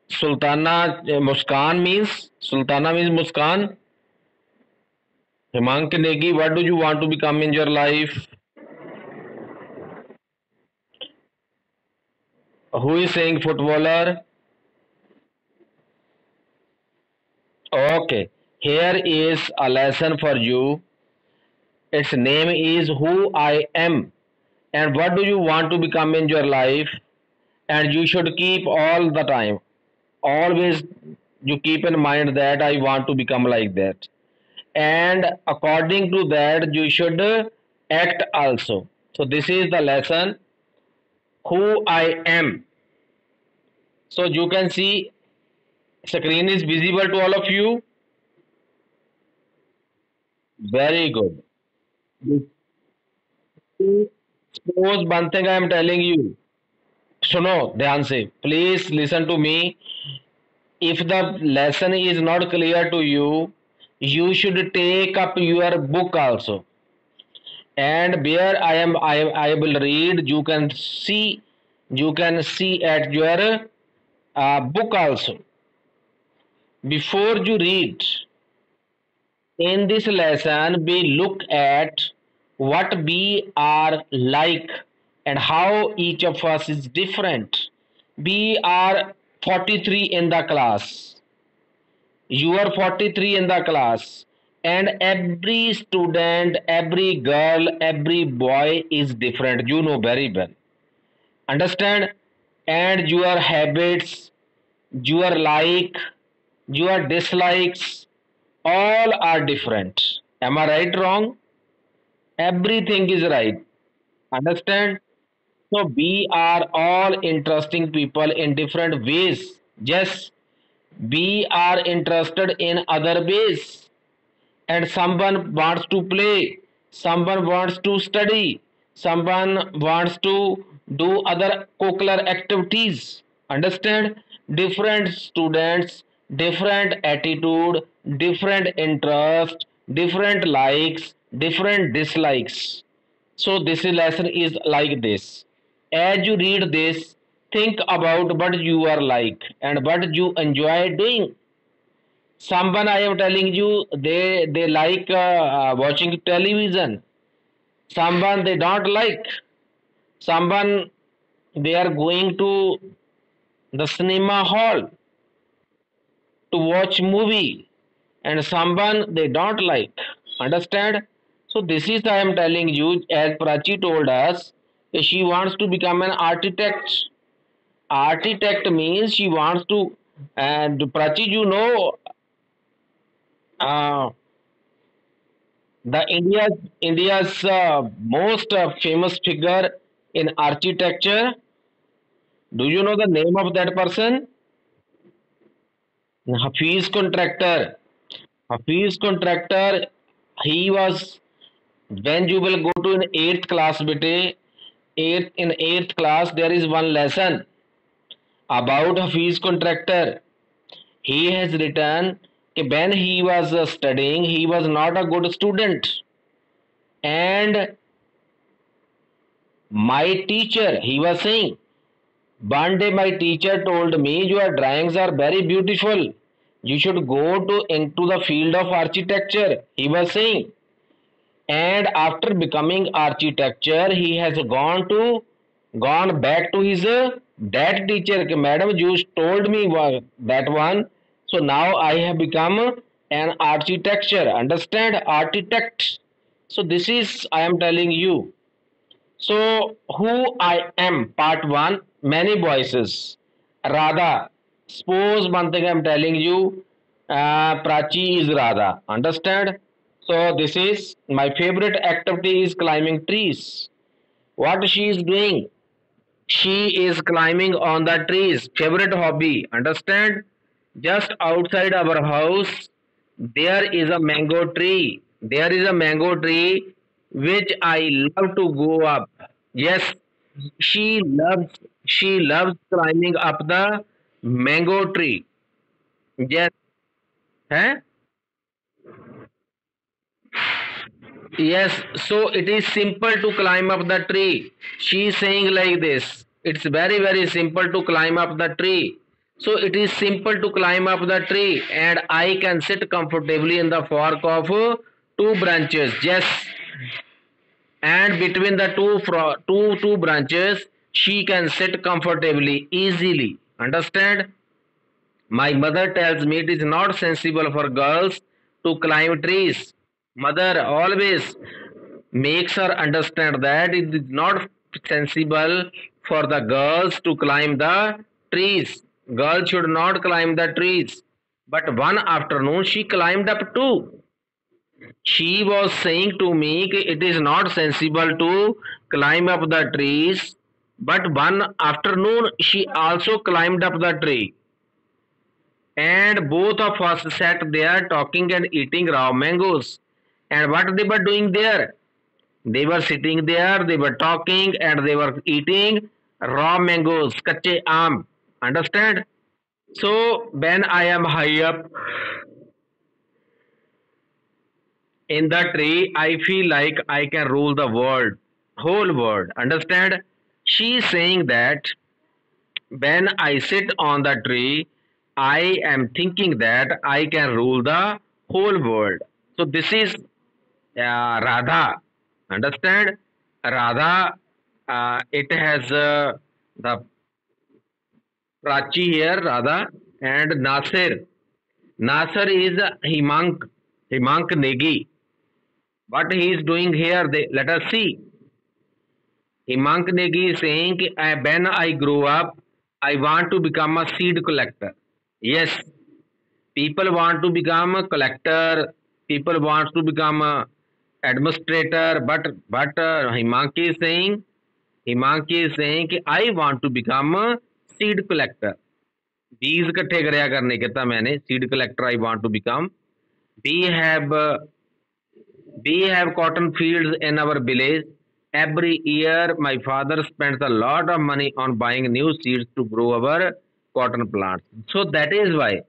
Sultana Muskan means Muskan. Himank Negi, what do you want to become in your life? Who is saying footballer? Okay, here is a lesson for you. Its name is Who I Am. And what do you want to become in your life? And you should keep all the time. Always you keep in mind that I want to become like that. And according to that, you should act also. So this is the lesson who I am. So you can see screen is visible to all of you. Very good. Suppose one thing I am telling you. सुनो ध्यान से please listen to me. If the lesson is not clear to you, you should take up your book also. And where I will read, you can see at your book also. Before you read, in this lesson, we look at what we are like and how each of us is different. We are 43 in the class. You are 43 in the class. And every student, every girl, every boy is different. You know very well. Understand? And your habits, your like, your dislikes, all are different. Am I right, wrong? Everything is right. Understand? So we are all interesting people in different ways. Yes, we are interested in other ways. And someone wants to play, someone wants to study, someone wants to do other curricular activities. Understand? Different students, different attitude, different interest, different likes, different dislikes. So this lesson is like this. As you read this, think about what you are like and what you enjoy doing. Someone I am telling you, they like watching television. Someone they don't like. Someone they are going to the cinema hall to watch movie, and someone they don't like. Understand? So this is I am telling you, as Prachi told us, she wants to become an architect. Architect means she wants to. And Prachi, you know, uh, the India's most famous figure in architecture. Do you know the name of that person? Hafiz Contractor. Hafiz Contractor. He was when you will go to an eighth class, bete. Eighth class there is one lesson about Hafiz Contractor. He has written that when he was studying, he was not a good student, and my teacher, he was saying, one day my teacher told me your drawings are very beautiful. You should go to into the field of architecture. He was saying. And after becoming architecture, he has gone back to his dad teacher. Madam, you told me that one. So now I have become an architecture. Understand? Architect. So this is I am telling you. So, who I am, part one, many voices. Radha. Suppose one thing I'm telling you, Prachi is Radha. Understand? So, this is my favorite activity is climbing trees. What she is doing? She is climbing on the trees. Favorite hobby. Understand? Just outside our house, there is a mango tree. There is a mango tree which I love to go up. Yes, she loves climbing up the mango tree. Yes, huh? Yes, so it is simple to climb up the tree. She is saying like this. It's very simple to climb up the tree. So it is simple to climb up the tree, and I can sit comfortably in the fork of two branches. Yes, and between the two branches, she can sit comfortably, easily. Understand? My mother tells me it is not sensible for girls to climb trees. Mother always makes her understand that it is not sensible for the girls to climb the trees. Girls should not climb the trees. But one afternoon she climbed up too. She was saying to me it is not sensible to climb up the trees. But one afternoon she also climbed up the tree. And both of us sat there talking and eating raw mangoes. And what they were doing there? They were sitting there, they were talking, and they were eating raw mangoes, kache aam. Understand? So when I am high up in the tree, I feel like I can rule the world, whole world. Understand? She is saying that when I sit on the tree, I am thinking that I can rule the whole world. So this is Radha. Understand? Radha, it has the Prachi here, Radha, and Nasir. Nasir is Himank Negi. What he is doing here, let us see. Himank Negi is saying, when I grow up, I want to become a seed collector. Yes, people want to become a collector, people want to become a administrator, but Himanki is saying कि I want to become a seed collector. बीज इकट्ठे करया करने कहता मैंने seed collector I want to become. We have we have cotton fields in our village. Every year my father spends a lot of money on buying new seeds to grow our cotton plants. So that is why,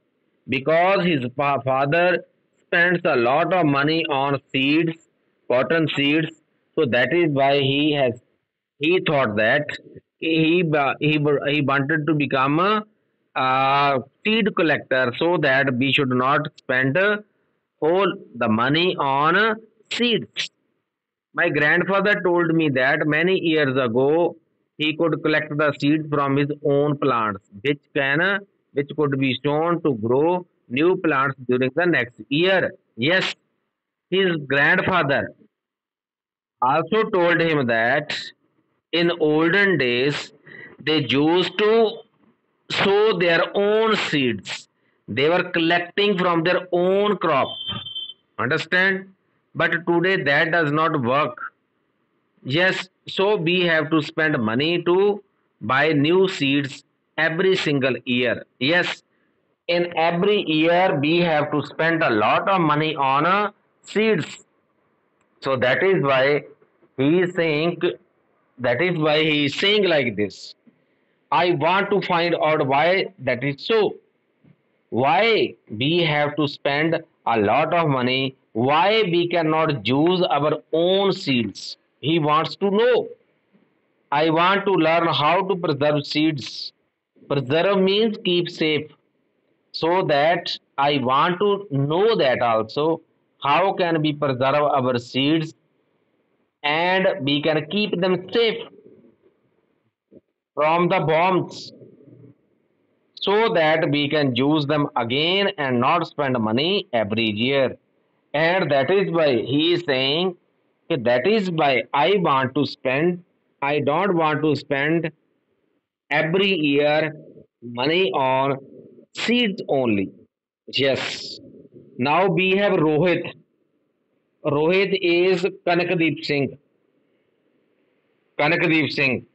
because his father spends a lot of money on seeds, cotton seeds. So that is why he thought that he wanted to become a seed collector, so that we should not spend whole the money on seeds. My grandfather told me that many years ago he could collect the seeds from his own plants, which could be shown to grow new plants during the next year. Yes, his grandfather also told him that in olden days they used to sow their own seeds. They were collecting from their own crop. Understand? But today that does not work. Yes, so we have to spend money to buy new seeds every single year. Yes, in every year we have to spend a lot of money on seeds. So that is why he is saying like this. I want to find out why that is so. Why we have to spend a lot of money? Why we cannot use our own seeds? He wants to know. I want to learn how to preserve seeds. Preserve means keep safe. So that I want to know that also. How can we preserve our seeds and we can keep them safe from the bombs, so that we can use them again and not spend money every year. And that is why he is saying that is why I don't want to spend every year money on seeds only. Yes. Now we have Rohit. Rohit is Kanakdeep Singh. Kanakdeep Singh.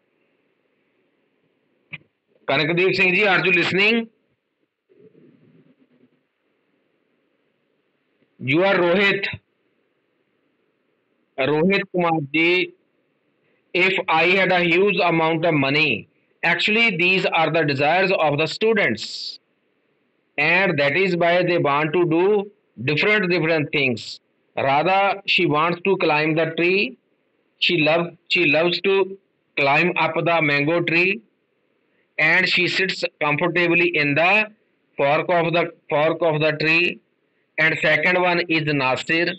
Kanakdeep Singh ji, are you listening? You are Rohit. Rohit Kumar ji, if I had a huge amount of money, actually these are the desires of the students, and that is why they want to do different things. Radha, she wants to climb the tree. She loves to climb up the mango tree. and she sits comfortably in the fork of the tree. And second one is Nasir.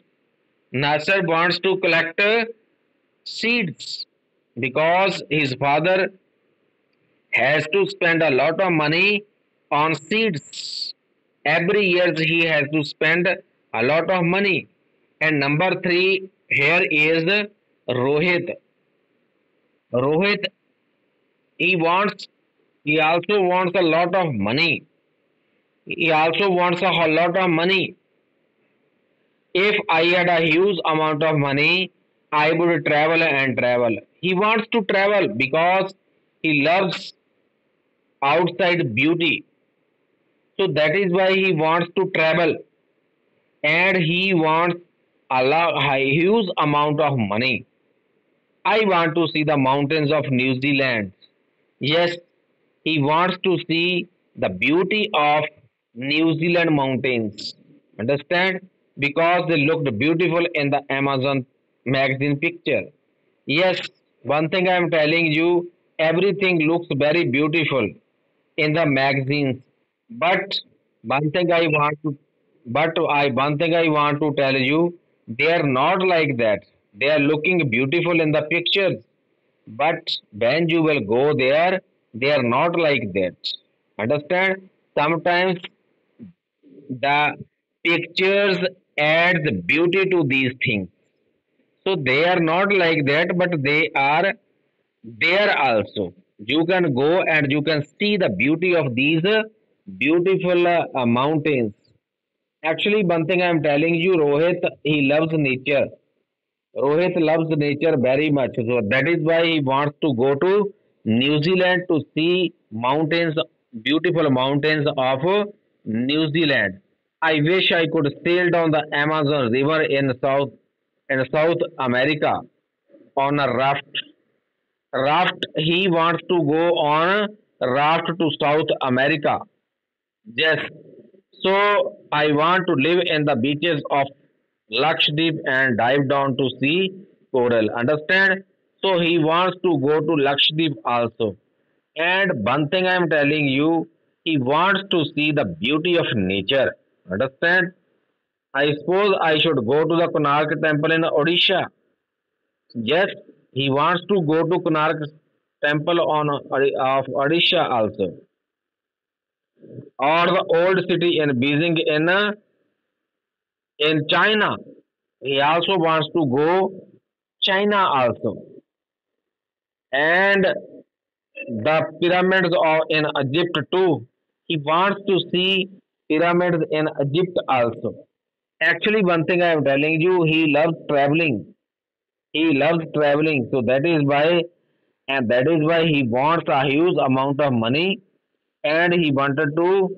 Nasir wants to collect seeds because his father has to spend a lot of money on seeds. Every year he has to spend a lot of money. And number three here is Rohit. Rohit, he wants, he also wants a lot of money. He also wants a whole lot of money. If I had a huge amount of money, I would travel and travel. He wants to travel because he loves outside beauty. So that is why he wants to travel and he wants a huge amount of money. I want to see the mountains of New Zealand. Yes, he wants to see the beauty of New Zealand mountains. Understand? Because they looked beautiful in the Amazon magazine picture. Yes, one thing I am telling you, everything looks very beautiful in the magazines. But one thing I want to, one thing I want to tell you, they are not like that. They are looking beautiful in the pictures, but when you will go there, they are not like that. Understand? Sometimes the pictures add the beauty to these things. So they are not like that, but they are there also. You can go and you can see the beauty of these beautiful mountains. Actually, one thing I am telling you, Rohit, he loves nature. Rohit loves nature very much. So that is why he wants to go to New Zealand to see mountains, beautiful mountains of New Zealand. I wish I could sail down the Amazon River in South America on a raft. He wants to go on a raft to South America. Yes. So I want to live in the beaches of Lakshadweep and dive down to see coral. Understand? So he wants to go to Lakshadweep also. And one thing I am telling you, he wants to see the beauty of nature. Understand? I suppose I should go to the Konark temple in Odisha. Yes, he wants to go to Konark temple of Odisha also, or the old city in Beijing in China. He also wants to go China also, and the pyramids of in Egypt too. He wants to see pyramids in Egypt also. Actually, one thing I am telling you, he loves traveling. He loves traveling, so that is why, and that is why he wants a huge amount of money, and he wanted to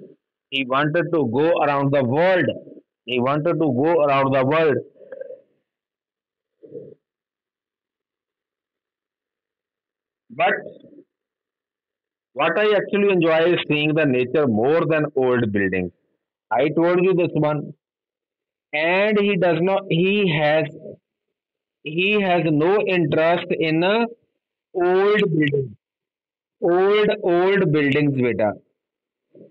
go around the world. He wanted to go around the world. But what I actually enjoy is seeing the nature more than old buildings. I told you this one, and he does not. He has no interest in old buildings. Old buildings, beta.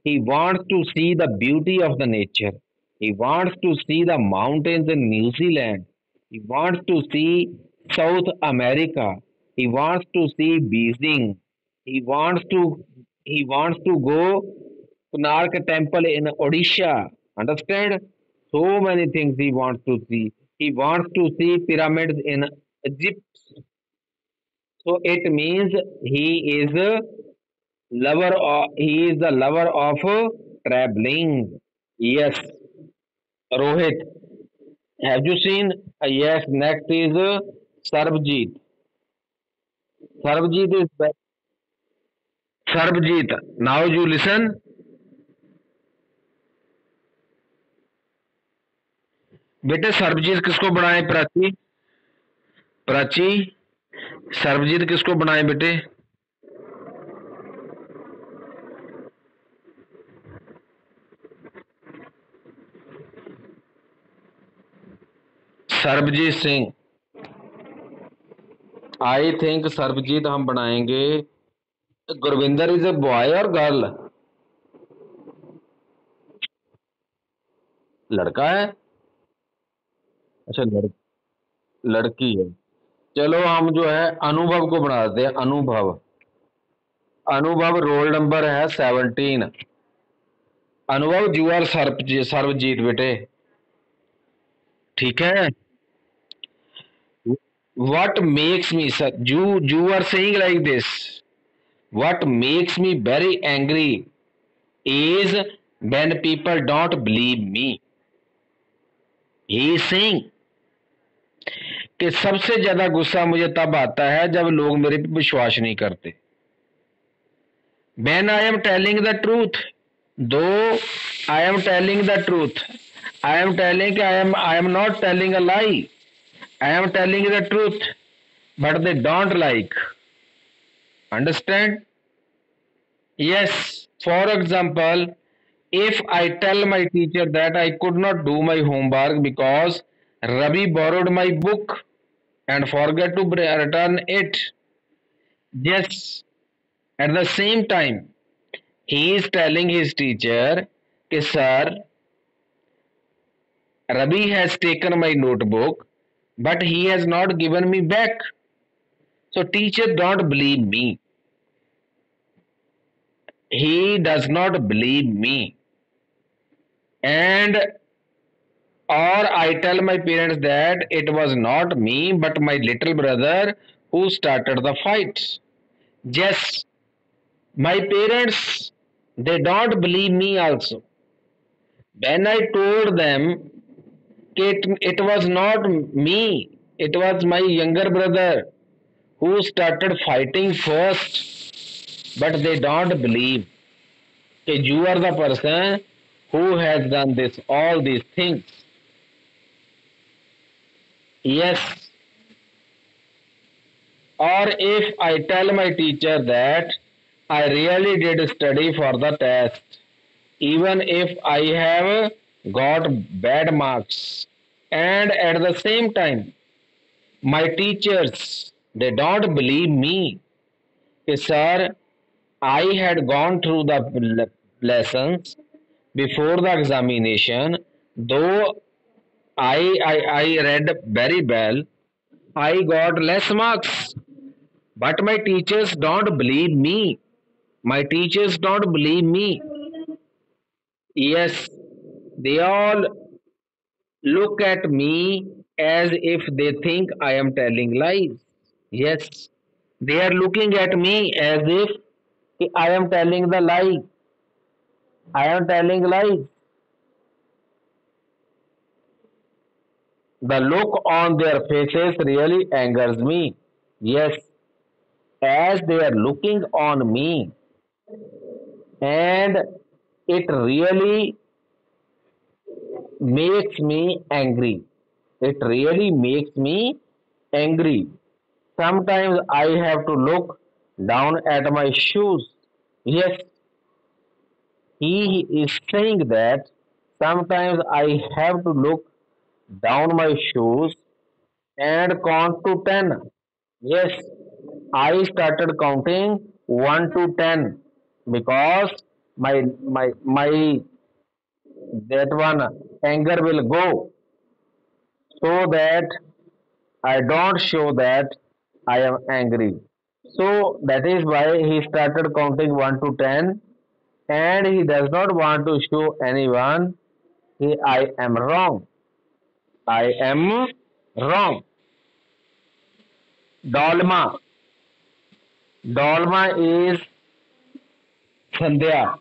He wants to see the beauty of the nature. He wants to see the mountains in New Zealand. He wants to see South America. He wants to see Beijing. He wants to he wants to go Konark temple in Odisha. Understand? So many things he wants to see. He wants to see pyramids in Egypt. So it means he is the lover of traveling. Yes, Rohit. Have you seen? Yes. Next is Sarbjeet. Sarbjeet is Sarbjeet. Now you listen. बेटे सर्वजीत किसको बनाए प्राची? प्राची, सर्वजीत किसको बनाए बेटे? Sarvjeet Singh. I think Sarvjeet हम बनाएंगे Gurvinder is a boy और girl? लड़का है। अच्छा लड़की है। चलो हम जो है अनुभव को बना देते हैं। अनुभव। अनुभव रोल नंबर है 17। अनुभव यू आर सर्वजीत बेटे। ठीक है। what makes me you are saying like this, what makes me very angry is when people don't believe me. he is saying कि सबसे ज्यादा गुस्सा मुझे तब आता है जब लोग मेरे पे विश्वास नहीं करते। when I am telling the truth, though I am telling the truth, I am telling I am not telling a lie, I am telling the truth, but they don't like. Understand? Yes. For example, if I tell my teacher that I could not do my homework because Ravi borrowed my book and forget to return it. Yes. At the same time, he is telling his teacher, कि sir, Ravi has taken my notebook, but he has not given me back. So teacher don't believe me. He does not believe me. And or I tell my parents that it was not me but my little brother who started the fight. Yes, my parents, they don't believe me also. When I told them it was not me, it was my younger brother who started fighting first, but they don't believe that you are the person who has done this, all these things. Yes, or if I tell my teacher that I really did study for the test, even if I have got bad marks, and at the same time, my teachers they don't believe me. Sir, I had gone through the lessons before the examination, though I read very well, I got less marks. But my teachers don't believe me. My teachers don't believe me. Yes, they all look at me as if they think I am telling lies. Yes, they are looking at me as if I am telling the lie. I am telling lies. The look on their faces really angers me. Yes, as they are looking on me, and it really makes me angry. It really makes me angry. Sometimes I have to look down at my shoes. Yes, he is saying that sometimes I have to look down my shoes and count to 10. Yes, I started counting 1 to 10 because my that one anger will go so that I don't show that I am angry. So that is why he started counting 1 to 10 and he does not want to show anyone I am wrong. I am wrong. Dolma. Dolma is Sandhya.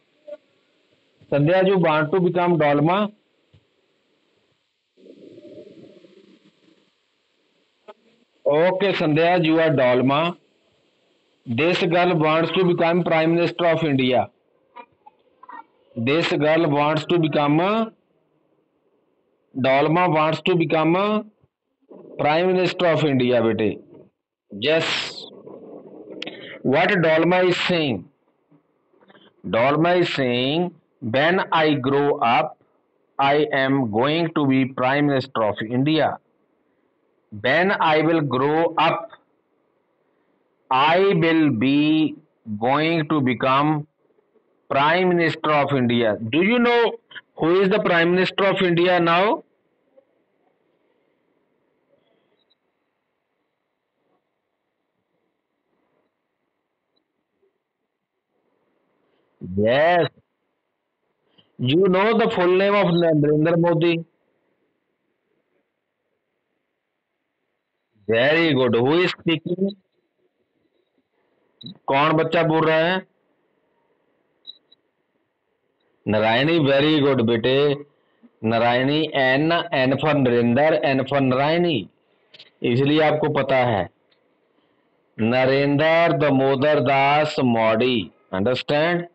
Sandhya, you want to become Dolma? Okay, Sandhya, you are Dolma. This girl wants to become Prime Minister of India. This girl wants to become Dolma wants to become Prime Minister of India, bete. Yes. What Dolma is saying? Dolma is saying, when I grow up, I am going to be Prime Minister of India. When I will grow up, I will be going to become Prime Minister of India. Do you know who is the Prime Minister of India now? Yes. You know the full name of Narendra Modi? Very good. Who is speaking? कौन बच्चा बोल रहा है? Narayani. Very good बेटे. Narayani. N. N for Narendra, N for Narayani. इसलिए आपको पता है. Narendra Damodar Das Modi. Understand?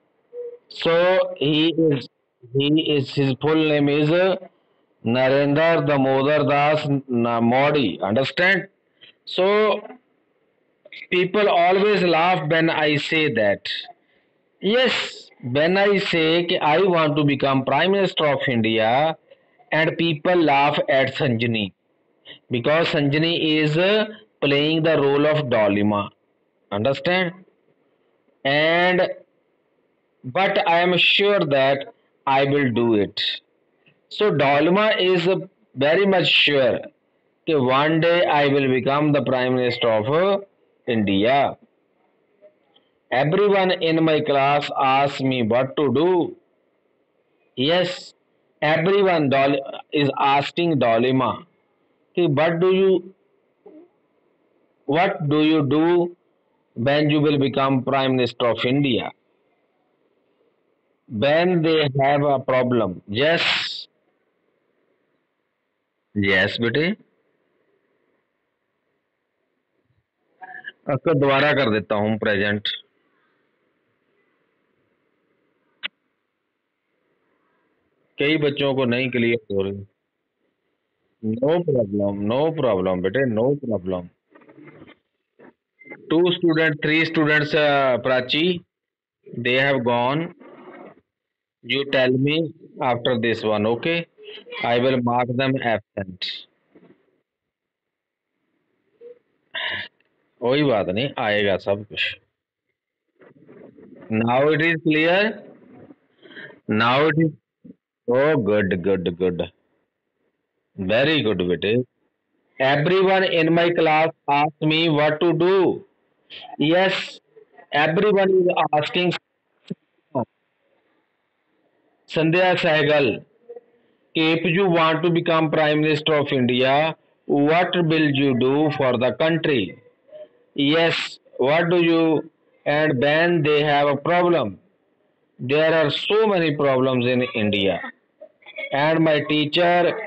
So he is his full name is Narendra Damodar Das Modi. Understand? So people always laugh when I say that. Yes, when I say I want to become Prime Minister of India, and people laugh at Sanjani because Sanjani is playing the role of Dolima. Understand? And but I am sure that I will do it. So Dolma is very much sure that one day I will become the Prime Minister of India. Everyone in my class asks me what to do. Yes, everyone is asking Dolima, what do you do when you will become Prime Minister of India? When they have a problem. Yes, yes, बेटे. आपको दोबारा कर देता हूँ present. कई बच्चों को नहीं क्लियर हो रही. नो प्रॉब्लम, नो प्रॉब्लम बेटे, no problem. Two students, three students, Prachi, they have gone. You tell me after this one, okay? I will mark them absent. कोई बात नहीं, आएगा सब कुछ. Now it is clear. Now it is. Oh, good, good, good. Very good, bete. Everyone in my class asked me what to do. Yes, everyone is asking Sandhya Sehgal, if you want to become Prime Minister of India, what will you do for the country? Yes, what do you? And when they have a problem, there are so many problems in India. And my teacher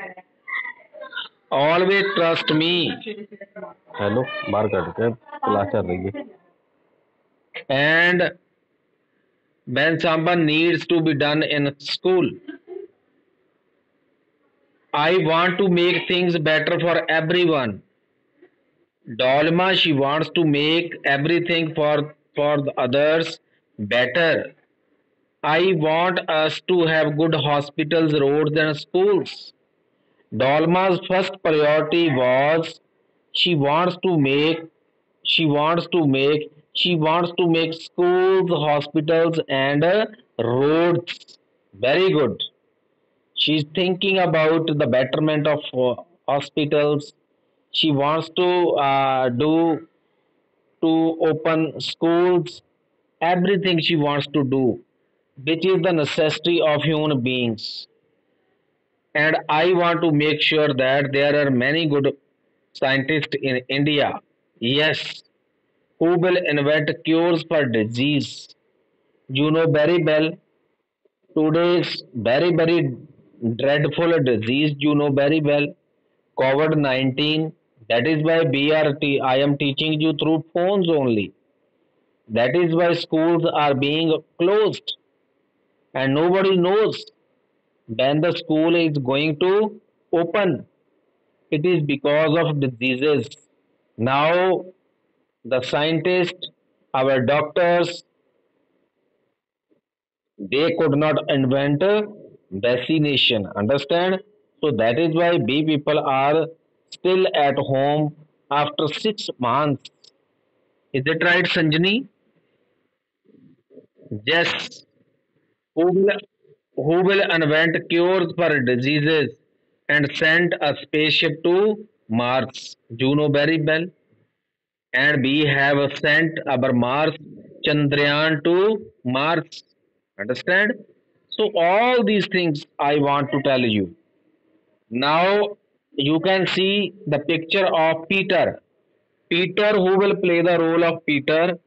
always trust me. Hello, बाहर cut के class चल रही है. And when someone needs to be done in school, I want to make things better for everyone. Dolma, she wants to make everything for the others better. I want us to have good hospitals, roads, and schools. Dolma's first priority was she wants to make she wants to make she wants to make schools, hospitals, and roads. Very good. She's thinking about the betterment of hospitals. She wants to open schools, everything she wants to do, which is the necessity of human beings. And I want to make sure that there are many good scientists in India. Yes, who will invent cures for disease. You know very well, today's very dreadful disease, you know very well, COVID-19. That is why BRT, I am teaching you through phones only. That is why schools are being closed and nobody knows when the school is going to open. It is because of diseases. Now, the scientists, our doctors, they could not invent a vaccination. Understand? So that is why we people are still at home after 6 months. Is it right, Sanjani? Yes. Who will who will invent cures for diseases and send a spaceship to Mars? Juno very well. And we have sent our Mars Chandrayaan to Mars. Understand? So all these things I want to tell you. Now you can see the picture of Peter. Peter, who will play the role of Peter?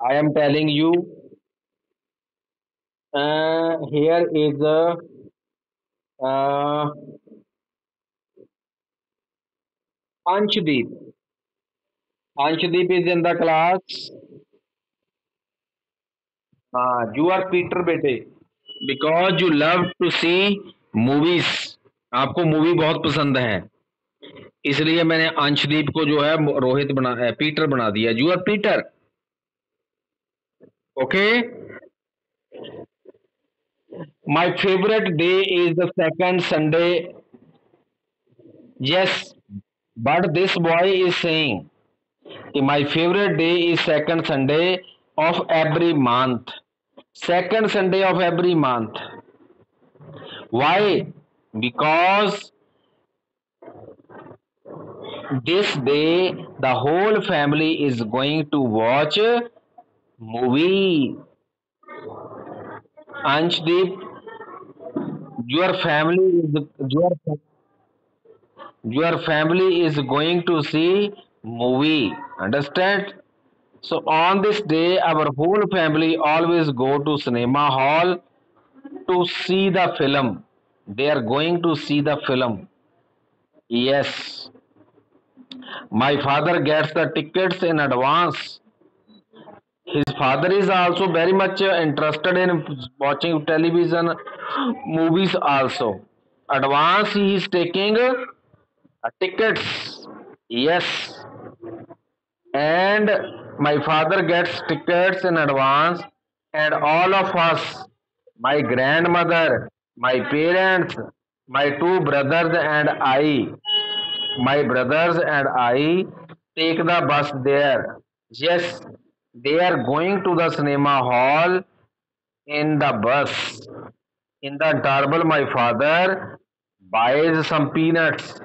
I am telling you. Here is a uh, Anshdeep. Anshdeep is in the class. You are Peter बेटे. Because you love to see movies. आपको movie बहुत पसंद है, इसलिए मैंने अंशदीप को जो है रोहित बना पीटर बना दिया. You are Peter. Okay. My favourite day is the second Sunday. Yes, but this boy is saying my favorite day is second Sunday of every month. Second Sunday of every month. Why? Because this day the whole family is going to watch movie. Anshdeep, your family is your your family is going to see movie. Understand? So on this day, our whole family always go to cinema hall to see the film. They are going to see the film. Yes, my father gets the tickets in advance. His father is also very much interested in watching television movies also. Advance he is taking tickets. Yes, and my father gets tickets in advance, and all of us, my grandmother, my parents, my two brothers and I take the bus there. Yes, they are going to the cinema hall in the bus. In the interval my father buys some peanuts.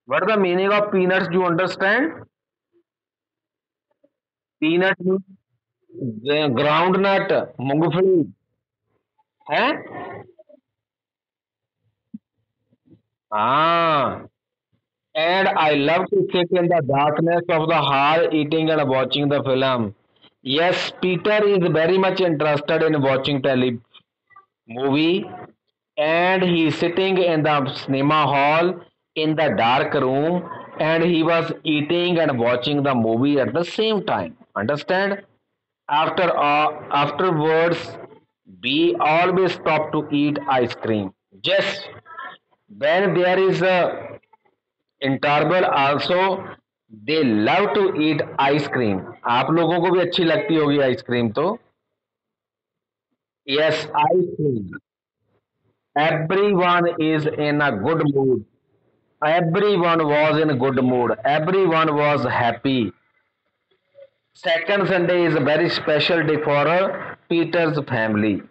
What is the meaning of peanuts? Do you understand? Peanut groundnut, मूंगफली है. हाँ. And I love to sit in the darkness of the hall eating and watching the film. Yes, Peter is very much interested in watching tele movie, and he is sitting in the cinema hall in the dark room, and he was eating and watching the movie at the same time. Understand? Afterwards, we always stop to eat ice cream. Just when there is a interval also, they love to eat ice cream. आप लोगों को भी अच्छी लगती होगी ice cream तो. Yes, ice cream. Everyone is in a good mood. Everyone was in a good mood. Everyone was happy. Second Sunday is a very special day for Peter's family.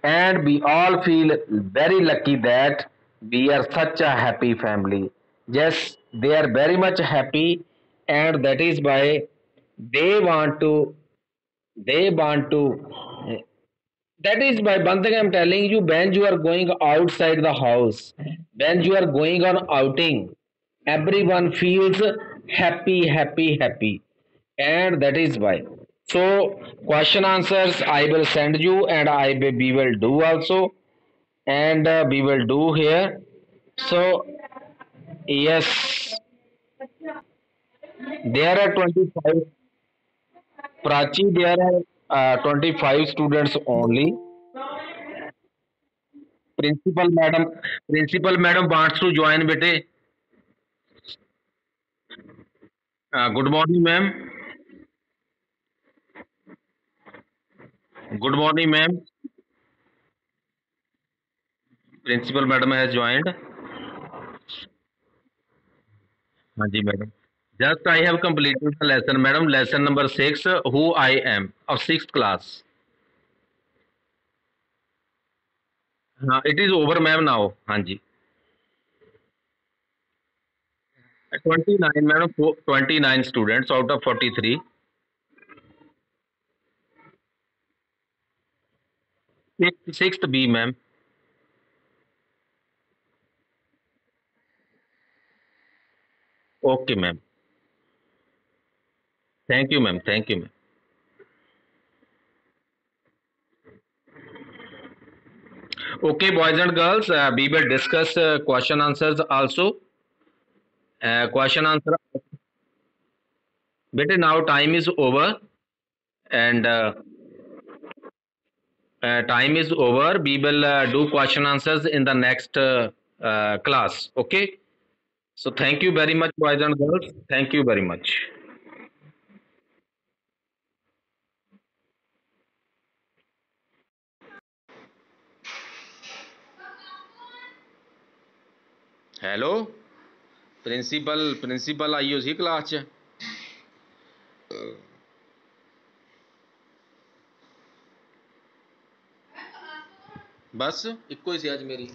And we all feel very lucky that we are such a happy family. Yes, they are very much happy, and that is why they want to, they want to. That is why one thing I'm telling you, when you are going outside the house, when you are going on outing, everyone feels happy, happy, happy. And that is why. So question answers I will send you, and we will do also, and we will do here. So yes, there are 25. Prachi, there are 25 students only. Principal madam, principal madam wants to join, bete. Good morning, ma'am. Good morning, ma'am. Principal madam has joined. हाँ जी madam. Just I have completed the lesson, madam. Lesson number 6, who I am, of sixth class. It is over, ma'am, now. Hanji. 29, madam. 29 students out of 43. Sixth B, ma'am. Okay, ma'am. Thank you, ma'am. Thank you, ma'am. Okay, boys and girls, we will discuss question answers also. Question answer. But now time is over, and time is over. We will do question answers in the next class. Okay. So thank you very much, boys and girls. Thank you very much. Hello principal आई उसी class च बस इक्को ही सी अज मेरी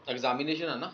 examination है ना